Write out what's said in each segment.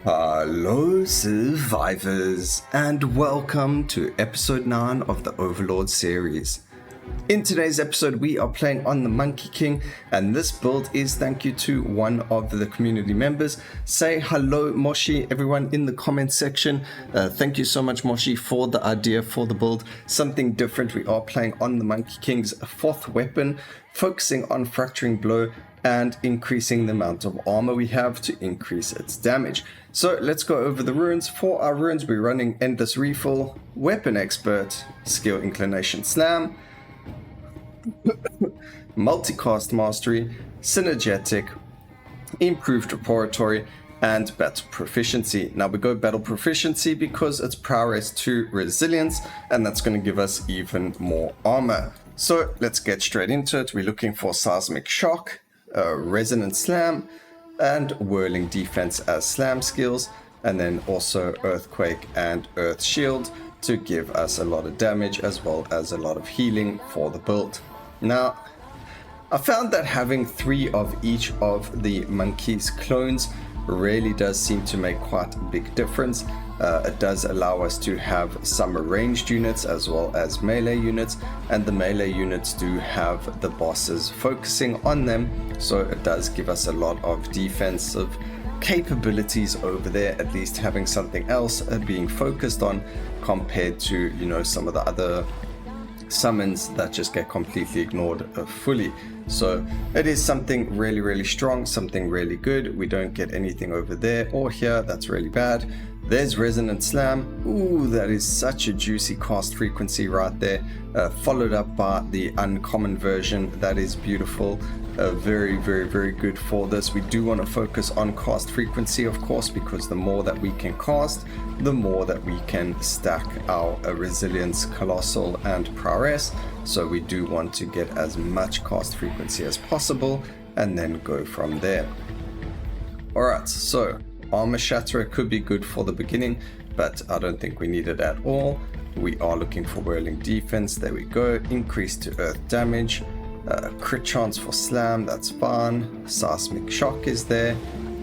Hello survivors, and welcome to episode 9 of the Overlord series. In today's episode we are playing on the Monkey King, and this build is thank you to one of the community members. Say hello Moshi everyone in the comment section. Thank you so much Moshi for the idea for the build. Something different. We are playing on the Monkey King's 4th weapon, focusing on fracturing blow and increasing the amount of armor we have to increase its damage. So let's go over the runes. For our runes we're running Endless Refill, Weapon Expert, Skill Inclination Slam, Multicast Mastery, Synergetic, Improved Repository, and Battle Proficiency. Now we go Battle Proficiency because it's prowess to resilience, and that's going to give us even more armor. So let's get straight into it. We're looking for Seismic Shock, Resonant Slam, and Whirling Defense as slam skills, and then also Earthquake and Earth Shield to give us a lot of damage as well as a lot of healing for the build. Now, I found that having 3 of each of the monkey's clones really does seem to make quite a big difference. It does allow us to have some ranged units as well as melee units, and the melee units do have the bosses focusing on them, so it does give us a lot of defensive capabilities over there, at least having something else being focused on compared to, you know, some of the other summons that just get completely ignored fully. So it is something really strong, something really good. We don't get anything over there or here. That's really bad. There's Resonant Slam. Ooh, that is such a juicy cast frequency right there, followed up by the uncommon version. That is beautiful. Very good for this. We do want to focus on cast frequency, of course, because the more that we can cast, the more that we can stack our resilience, colossal, and prowess. So we do want to get as much cast frequency as possible and then go from there. Alright, so Armor Shatterer could be good for the beginning, but I don't think we need it at all. We are looking for Whirling Defense. There we go. Increase to earth damage. Crit chance for slam, that's fine. Seismic Shock is there.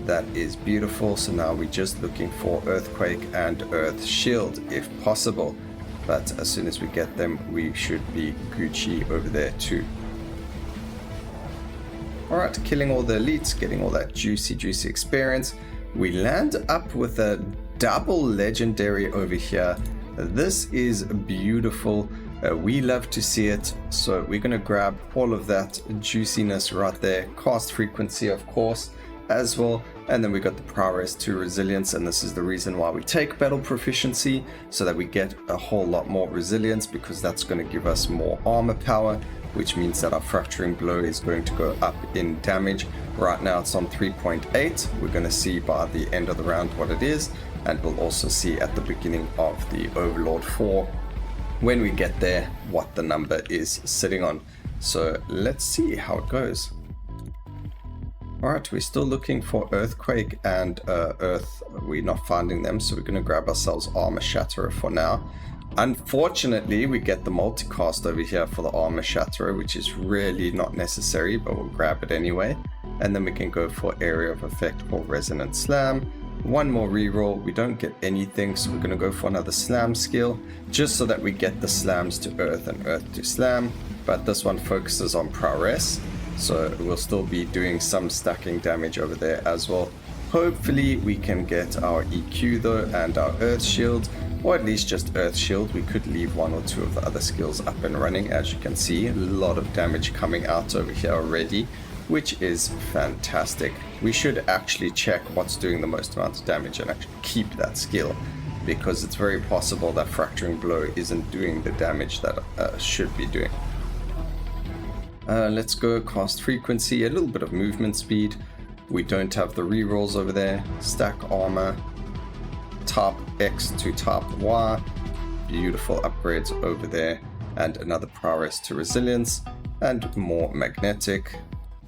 That is beautiful. So now we're just looking for Earthquake and Earth Shield if possible. But as soon as we get them, we should be Gucci over there too. Alright, killing all the elites, getting all that juicy experience. We land up with a double legendary over here. This is beautiful. We love to see it, so we're going to grab all of that juiciness right there. Cast frequency, of course, as well. And then we got the prowess to resilience, and this is the reason why we take battle proficiency, so that we get a whole lot more resilience, because that's going to give us more armor power, which means that our fracturing blow is going to go up in damage. Right now it's on 3.8. We're going to see by the end of the round what it is, and we'll also see at the beginning of the Overlord 4 when we get there what the number is sitting on. So let's see how it goes. Alright, we're still looking for Earthquake and Earth. We're not finding them, so we're going to grab ourselves Armor Shatterer for now. Unfortunately, we get the multicast over here for the Armor Shatterer, which is really not necessary, but we'll grab it anyway. And then we can go for Area of Effect or Resonant Slam. One more reroll. We don't get anything, so we're going to go for another slam skill, just so that we get the slams to earth and earth to slam. But this one focuses on prowess, so we'll still be doing some stacking damage over there as well. Hopefully we can get our EQ though, and our earth shield, or at least just earth shield. We could leave 1 or 2 of the other skills up and running. As you can see, a lot of damage coming out over here already, which is fantastic. We should actually check what's doing the most amount of damage and actually keep that skill, because it's very possible that fracturing blow isn't doing the damage that should be doing. Let's go cast frequency, a little bit of movement speed. We don't have the rerolls over there. Stack armor, type X to type Y. Beautiful upgrades over there, and another prowess to resilience, and more magnetic.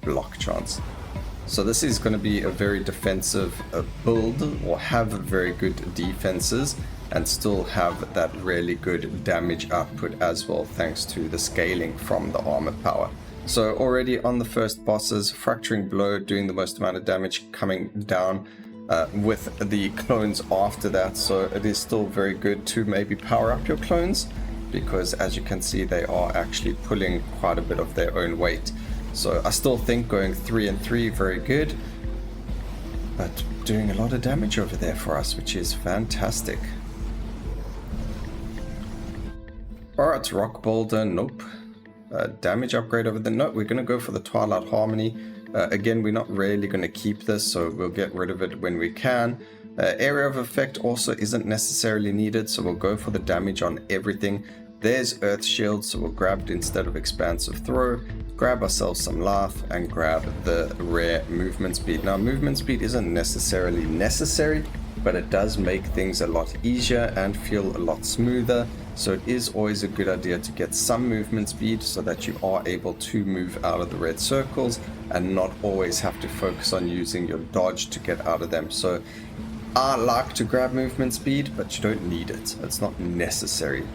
Block chance. So this is going to be a very defensive build, or have very good defenses and still have that really good damage output as well, thanks to the scaling from the armor power. So already on the first bosses, fracturing blow doing the most amount of damage coming down. with the clones after that, so it is still very good to maybe power up your clones, because as you can see they are actually pulling quite a bit of their own weight. So I still think going 3 and 3 very good, but doing a lot of damage over there for us, which is fantastic. Alright, Rock Boulder, nope. Damage upgrade over there, no, we're going to go for the Twilight Harmony. Again, we're not really going to keep this, so we'll get rid of it when we can. Area of effect also isn't necessarily needed, so we'll go for the damage on everything. There's Earth Shield, so we'll grab it instead of Expansive Throw, grab ourselves some Laugh, and grab the rare Movement Speed. Now, Movement Speed isn't necessarily necessary, but it does make things a lot easier and feel a lot smoother. So it is always a good idea to get some movement speed so that you are able to move out of the red circles and not always have to focus on using your dodge to get out of them. So I like to grab movement speed, but you don't need it. It's not necessary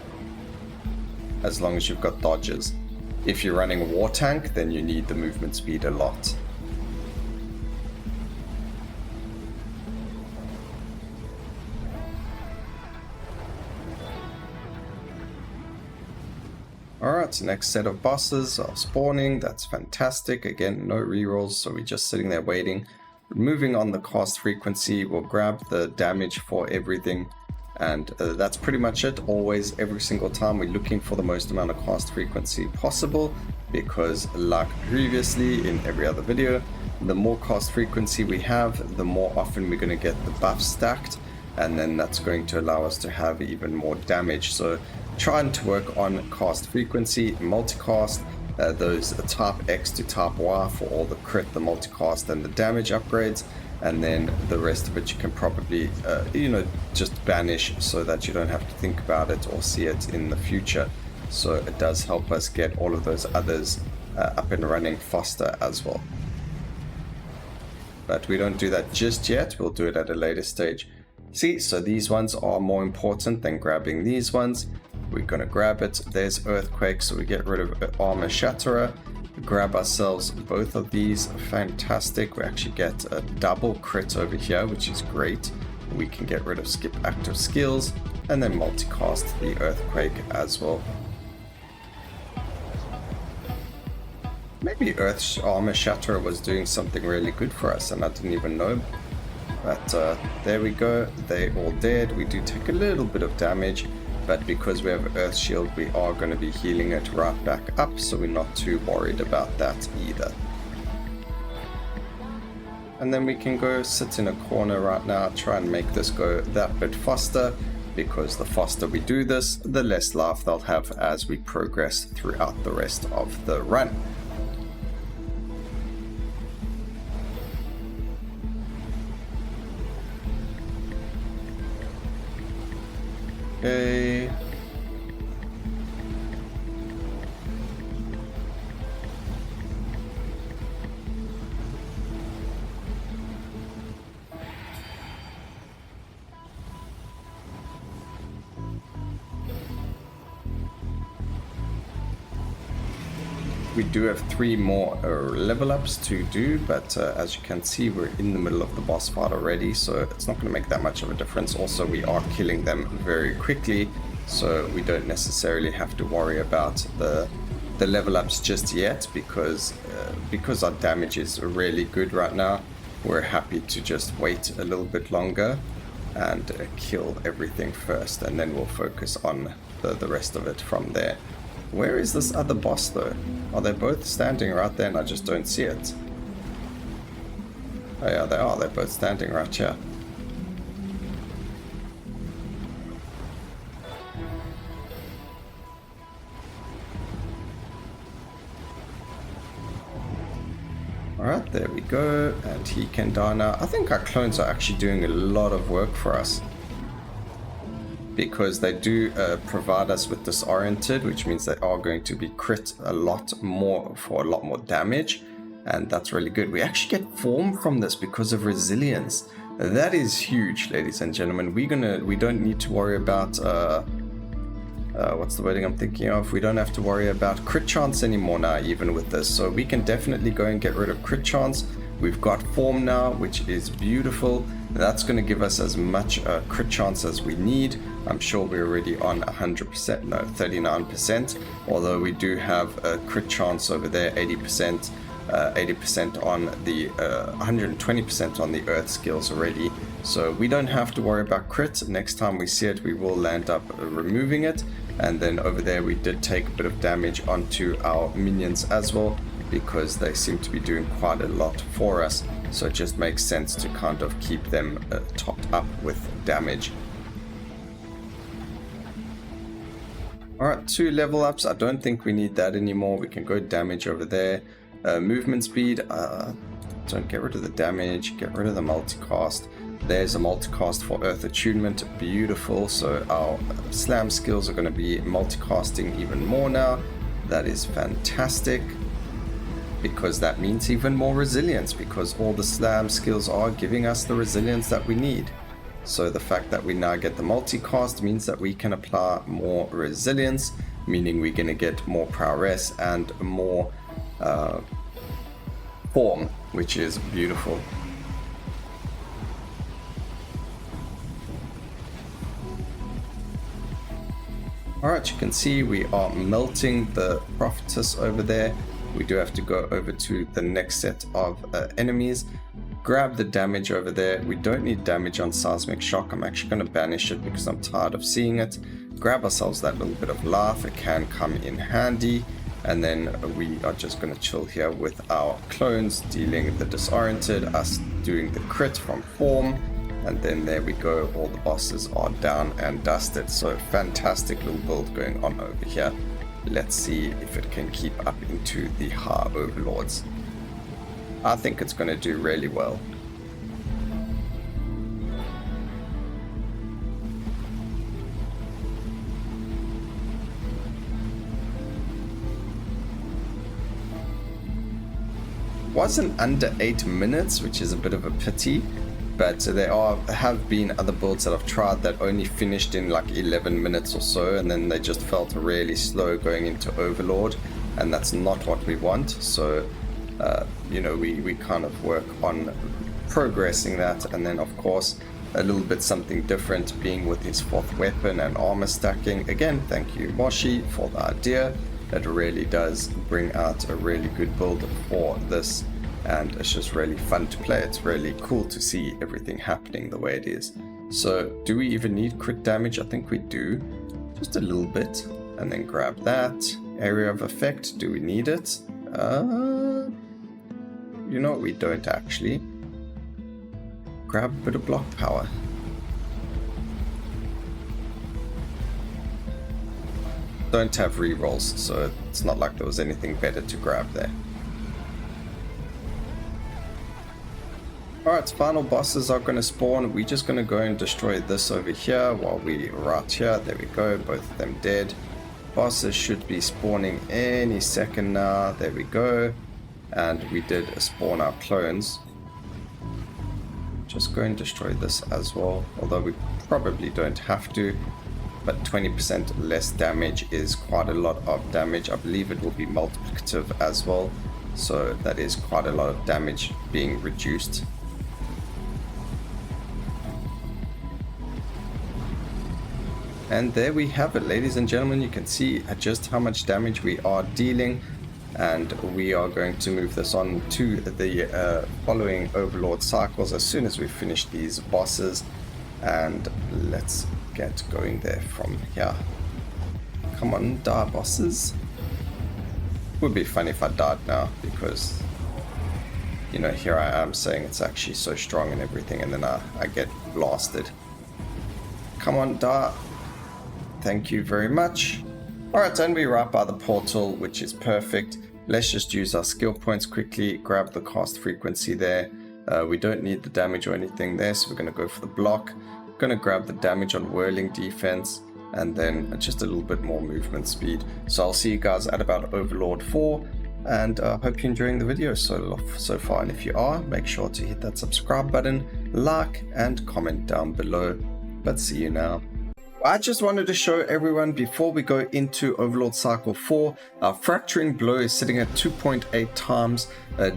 as long as you've got dodges. If you're running War Tank, then you need the movement speed a lot. Alright, next set of bosses are spawning. That's fantastic. Again, no rerolls, so we're just sitting there waiting. Moving on the cast frequency, we'll grab the damage for everything. And that's pretty much it. Always, every single time, we're looking for the most amount of cast frequency possible. Because like previously in every other video, the more cast frequency we have, the more often we're going to get the buffs stacked. And then that's going to allow us to have even more damage. So trying to work on cast frequency, multicast, those type X to type Y for all the crit, the multicast and the damage upgrades, and then the rest of it you can probably just banish so that you don't have to think about it or see it in the future. So it does help us get all of those others up and running faster as well. But we don't do that just yet, we'll do it at a later stage. See, so these ones are more important than grabbing these ones. We're going to grab it. There's Earthquake, so we get rid of Armor Shatterer. Grab ourselves both of these. Fantastic. We actually get a double crit over here, which is great. We can get rid of Skip Active Skills and then multicast the Earthquake as well. Maybe Armor Shatterer was doing something really good for us and I didn't even know. But there we go. They're all dead. We do take a little bit of damage. But because we have Earth Shield, we are going to be healing it right back up, so we're not too worried about that either. And then we can go sit in a corner right now, try and make this go that bit faster, because the faster we do this, the less life they'll have as we progress throughout the rest of the run. Okay. We do have 3 more level ups to do, but as you can see, we're in the middle of the boss fight already, so it's not going to make that much of a difference. Also, we are killing them very quickly, so we don't necessarily have to worry about the level ups just yet, because our damage is really good right now. We're happy to just wait a little bit longer and kill everything first, and then we'll focus on the rest of it from there. Where is this other boss though? Are they both standing right there and I just don't see it? Oh yeah, they are. They're both standing right here. Alright, there we go. And he can die now. I think our clones are actually doing a lot of work for us, because they do provide us with disoriented, which means they are going to be crit a lot more for a lot more damage, and that's really good. We actually get form from this because of resilience. That is huge, ladies and gentlemen. We don't need to worry about what's the wording I'm thinking of? We don't have to worry about crit chance anymore now, even with this. So we can definitely go and get rid of crit chance. We've got form now, which is beautiful. That's going to give us as much crit chance as we need. I'm sure we're already on 100%, no, 39%, although we do have a crit chance over there, 80%, 80% on the 120% on the earth skills already. So we don't have to worry about crit. Next time we see it, we will land up removing it. And then over there, we did take a bit of damage onto our minions as well, because they seem to be doing quite a lot for us. So it just makes sense to kind of keep them topped up with damage. Alright, 2 level ups. I don't think we need that anymore. We can go damage over there. Movement speed. Don't get rid of the damage. Get rid of the multicast. There's a multicast for Earth Attunement. Beautiful. So our slam skills are going to be multicasting even more now. That is fantastic, because that means even more resilience, because all the slam skills are giving us the resilience that we need. So the fact that we now get the multicast means that we can apply more resilience, meaning we're going to get more prowess and more form, which is beautiful. Alright, you can see we are melting the prophetess over there. We do have to go over to the next set of enemies. Grab the damage over there. We don't need damage on seismic shock. I'm actually going to banish it because I'm tired of seeing it. Grab ourselves that little bit of life. It can come in handy. And then we are just going to chill here with our clones, dealing the disoriented, us doing the crit from form. And then there we go. All the bosses are down and dusted. So fantastic little build going on over here. Let's see if it can keep up into the high overlords. I think it's going to do really well. Wasn't under 8 minutes, which is a bit of a pity. But there have been other builds that I've tried that only finished in like 11 minutes or so, and then they just felt really slow going into Overlord, and that's not what we want. So, you know, we kind of work on progressing that, and then of course a little bit something different being with his 4th weapon and armor stacking. Again, thank you Moshi for the idea. It really does bring out a really good build for this. And it's just really fun to play. It's really cool to see everything happening the way it is. So do we even need crit damage? I think we do. Just a little bit. And then grab that. Area of effect. Do we need it? You know what? We don't actually. Grab a bit of block power. Don't have rerolls, so it's not like there was anything better to grab there. Alright, final bosses are going to spawn. We're just going to go and destroy this over here while we right here. There we go, both of them dead. Bosses should be spawning any second now. There we go. And we did spawn our clones. Just go and destroy this as well, although we probably don't have to. But 20% less damage is quite a lot of damage. I believe it will be multiplicative as well. So that is quite a lot of damage being reduced. And there we have it, ladies and gentlemen. You can see just how much damage we are dealing, and we are going to move this on to the following Overlord cycles as soon as we finish these bosses. And let's get going there from here. Come on, die bosses. Would be funny if I died now, because, you know, here I am saying it's actually so strong and everything, and then I get blasted. Come on, die. Thank you very much. Alright, and we're right by the portal, which is perfect. Let's just use our skill points quickly, grab the cast frequency there. We don't need the damage or anything there, so we're going to go for the block. Going to grab the damage on whirling defense, and then just a little bit more movement speed. So I'll see you guys at about Overlord 4, and I hope you're enjoying the video so far. And if you are, make sure to hit that subscribe button, like, and comment down below. But see you now. I just wanted to show everyone before we go into Overlord Cycle 4, our Fracturing Blow is sitting at 2.8 times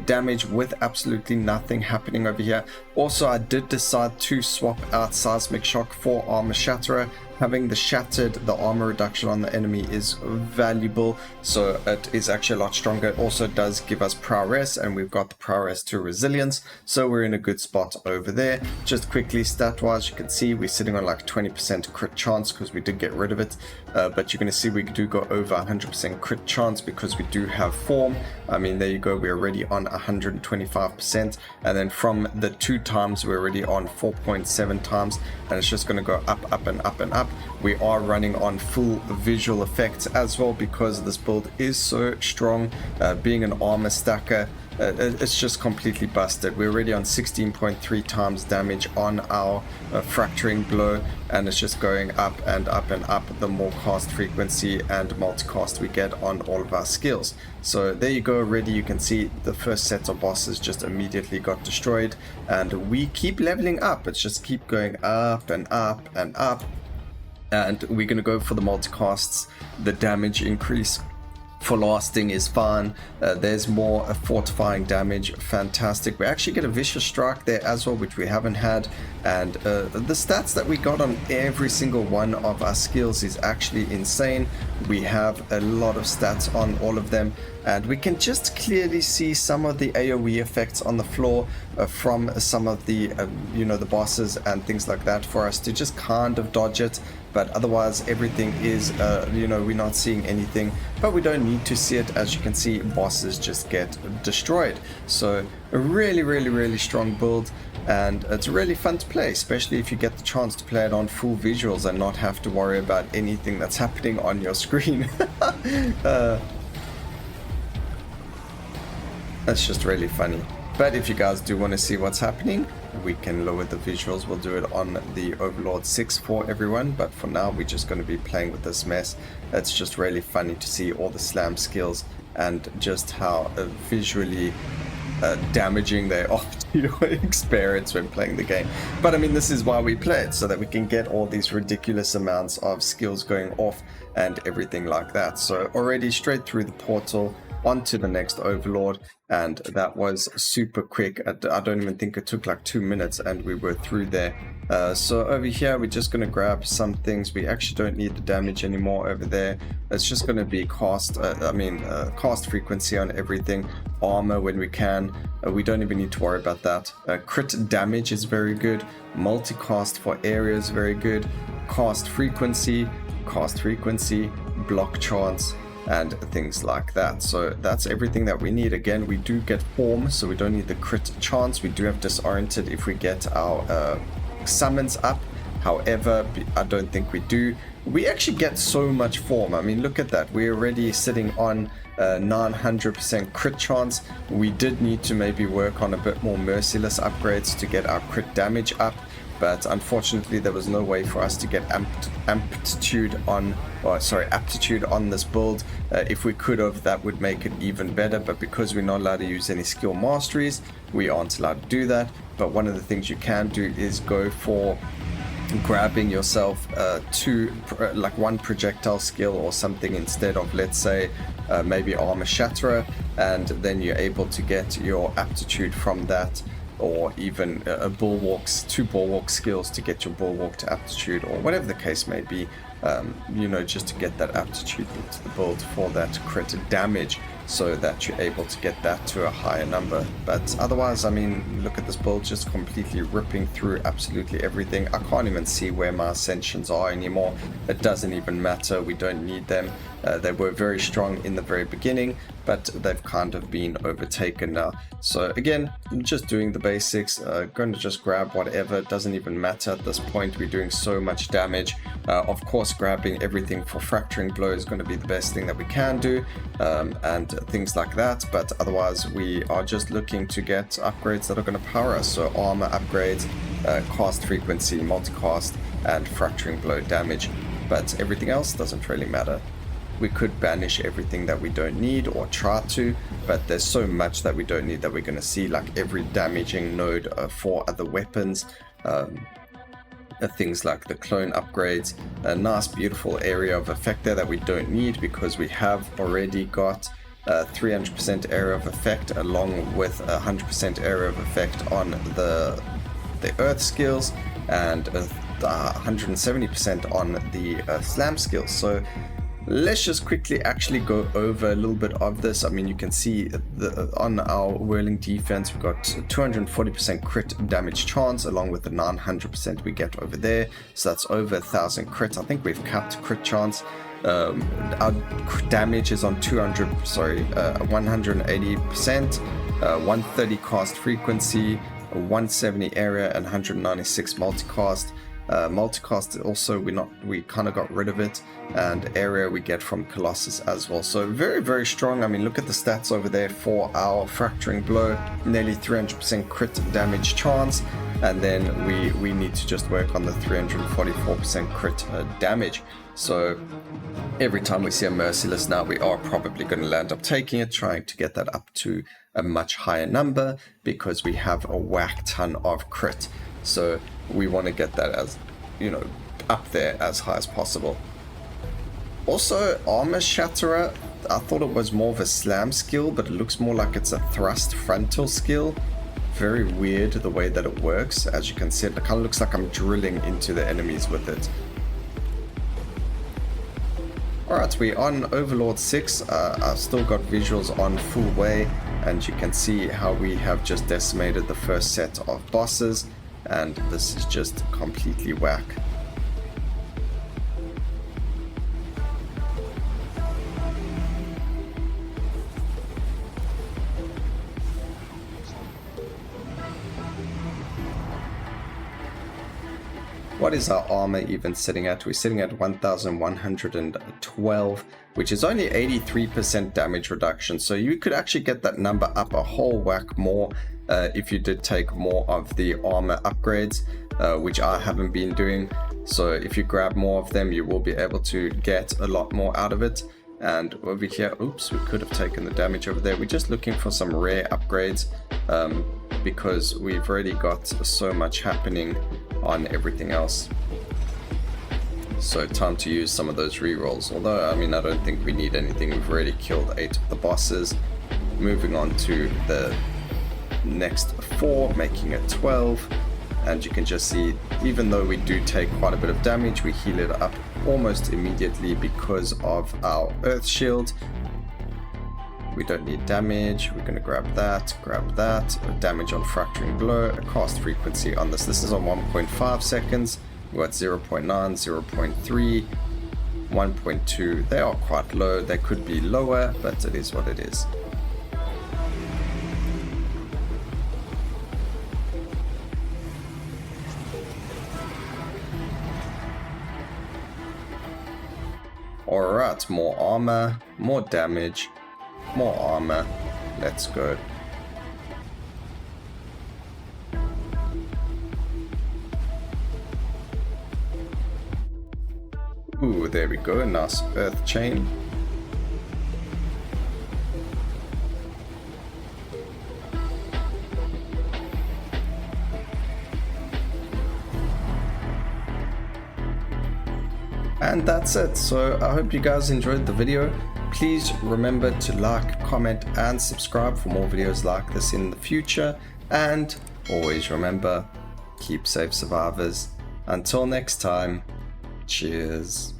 damage with absolutely nothing happening over here. Also, I did decide to swap out Seismic Shock for Armor Shatterer. Having the shattered, the armor reduction on the enemy is valuable, so it is actually a lot stronger. It also does give us prowess, and we've got the prowess to resilience, so we're in a good spot over there. Just quickly, stat wise, you can see we're sitting on like 20% crit chance because we did get rid of it, but you're going to see we do go over 100% crit chance because we do have form. I mean, there you go, we're already on 125%, and then from the 2 times we're already on 4.7 times, and it's just going to go up, up, and up, and up. We are running on full visual effects as well because this build is so strong. Being an armor stacker, it's just completely busted. We're already on 16.3 times damage on our fracturing blow, and it's just going up and up and up the more cast frequency and multicast we get on all of our skills. So there you go. Already you can see the first set of bosses just immediately got destroyed, and we keep leveling up. It's just keep going up and up and up. And we're going to go for the multicasts. The damage increase for lasting is fine. There's more fortifying damage, fantastic. We actually get a vicious strike there as well, which we haven't had, and the stats that we got on every single one of our skills is actually insane. We have a lot of stats on all of them, and we can just clearly see some of the AoE effects on the floor from some of the the bosses and things like that for us to just kind of dodge it. But otherwise everything is we're not seeing anything, but we don't need to see it. As you can see, bosses just get destroyed. So a really strong build, and it's really fun to play, especially if you get the chance to play it on full visuals and not have to worry about anything that's happening on your screen. That's just really funny. But if you guys do want to see what's happening, we can lower the visuals. We'll do it on the Overlord 6 for everyone, but for now we're just going to be playing with this mess. It's just really funny to see all the slam skills and just how visually damaging they are to your experience when playing the game. But I mean, this is why we play it, so that we can get all these ridiculous amounts of skills going off and everything like that. So already straight through the portal onto the next Overlord, and that was super quick. I don't even think it took like 2 minutes and we were through there. So over here we're just going to grab some things. We actually don't need the damage anymore over there. It's just going to be cast frequency on everything, armor when we can. We don't even need to worry about that. Crit damage is very good, multicast for areas very good, cast frequency, block chance, and things like that. So that's everything that we need. Again, we do get form, so we don't need the crit chance. We do have disoriented if we get our summons up. However, I don't think we do. We actually get so much form. I mean, look at that. We're already sitting on 900% crit chance. We did need to maybe work on a bit more merciless upgrades to get our crit damage up, but unfortunately there was no way for us to get aptitude on this build. If we could have, that would make it even better, but because we're not allowed to use any skill masteries, we aren't allowed to do that. But one of the things you can do is go for grabbing yourself like one projectile skill or something instead of, let's say, maybe Armor Shatterer, and then you're able to get your aptitude from that, or even two bulwark skills to get your bulwark to aptitude, or whatever the case may be, just to get that aptitude into the build for that crit damage, so that you're able to get that to a higher number. But otherwise, I mean, look at this build, just completely ripping through absolutely everything. I can't even see where my ascensions are anymore. It doesn't even matter, we don't need them. They were very strong in the very beginning, but they've kind of been overtaken now. So again, just doing the basics, going to just grab whatever, it doesn't even matter at this point. We're doing so much damage. Of course, grabbing everything for fracturing blow is going to be the best thing that we can do, and things like that. But otherwise, we are just looking to get upgrades that are going to power us. So armor upgrades, cast frequency, multicast, and fracturing blow damage. But everything else doesn't really matter. We could banish everything that we don't need, or try to, but there's so much that we don't need that we're going to see, like every damaging node for other weapons. things like the clone upgrades, a nice beautiful area of effect there that we don't need because we have already got 300% area of effect along with 100% area of effect on the earth skills and 170% on the slam skills. So let's just quickly actually go over a little bit of this. I mean, you can see on our whirling defense, we've got 240% crit damage chance along with the 900% we get over there. So that's over 1,000 crits. I think we've capped crit chance. Our damage is on 180%, 130 cast frequency, 170 area, and 196 multicast. Multicast also we kind of got rid of it, and area we get from Colossus as well. So very, very strong. I mean, look at the stats over there for our fracturing blow, nearly 300% crit damage chance, and then we need to just work on the 344% crit damage. So every time we see a merciless now, we are probably going to land up taking it, trying to get that up to a much higher number because we have a whack ton of crit. So we want to get that as, you know, up there as high as possible. Also, Armor Shatterer, I thought it was more of a slam skill, but it looks more like it's a thrust frontal skill. Very weird the way that it works. As you can see, it kind of looks like I'm drilling into the enemies with it. Alright, we're on Overlord 6. I've still got visuals on full way, and you can see how we have just decimated the first set of bosses, and this is just completely whack. What is our armor even sitting at? We're sitting at 1112, which is only 83% damage reduction. So you could actually get that number up a whole whack more if you did take more of the armor upgrades, which I haven't been doing. So if you grab more of them, you will be able to get a lot more out of it. And over here, oops, we could have taken the damage over there. We're just looking for some rare upgrades because we've already got so much happening on everything else. So time to use some of those rerolls. Although, I mean, I don't think we need anything. We've already killed 8 of the bosses. Moving on to the next 4, making it 12. And you can just see, even though we do take quite a bit of damage, we heal it up almost immediately because of our earth shield. We don't need damage. We're going to grab that, damage on fracturing blow, a cast frequency on this. This is on 1.5 seconds. We're at 0.9, 0.3, 1.2. They are quite low. They could be lower, but it is what it is. Alright, more armor, more damage. More armor. Let's go. Ooh, there we go. Nice earth chain. And that's it. So I hope you guys enjoyed the video. Please remember to like, comment, and subscribe for more videos like this in the future. And always remember, keep safe, survivors. Until next time, cheers.